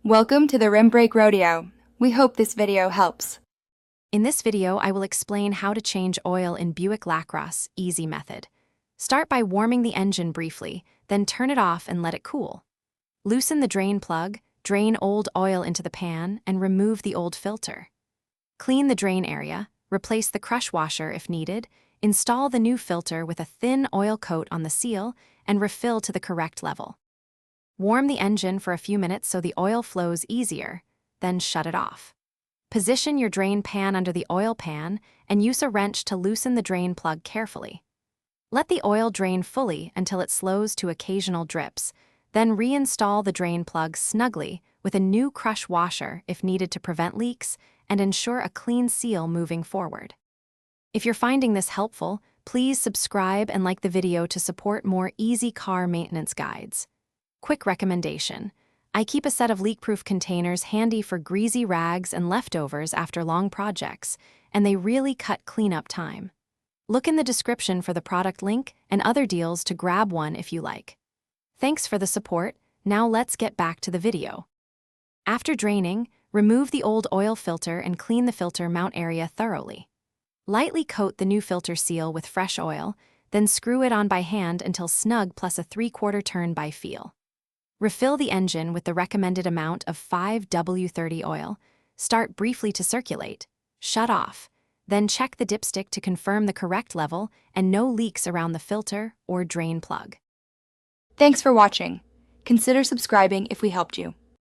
Welcome to the Rim Brake Rodeo. We hope this video helps. In this video, I will explain how to change oil in Buick LaCrosse easy method. Start by warming the engine briefly, then turn it off and let it cool. Loosen the drain plug, drain old oil into the pan, and remove the old filter. Clean the drain area, replace the crush washer if needed, install the new filter with a thin oil coat on the seal, and refill to the correct level. Warm the engine for a few minutes so the oil flows easier, then shut it off. Position your drain pan under the oil pan and use a wrench to loosen the drain plug carefully. Let the oil drain fully until it slows to occasional drips, then reinstall the drain plug snugly with a new crush washer if needed to prevent leaks and ensure a clean seal moving forward. If you're finding this helpful, please subscribe and like the video to support more easy car maintenance guides. Quick recommendation: I keep a set of leak-proof containers handy for greasy rags and leftovers after long projects, and they really cut cleanup time. Look in the description for the product link and other deals to grab one if you like. Thanks for the support. Now let's get back to the video. After draining, remove the old oil filter and clean the filter mount area thoroughly. Lightly coat the new filter seal with fresh oil, then screw it on by hand until snug plus a 3/4 turn by feel. Refill the engine with the recommended amount of 5W30 oil, start briefly to circulate, shut off, then check the dipstick to confirm the correct level and no leaks around the filter or drain plug. Thanks for watching. Consider subscribing if we helped you.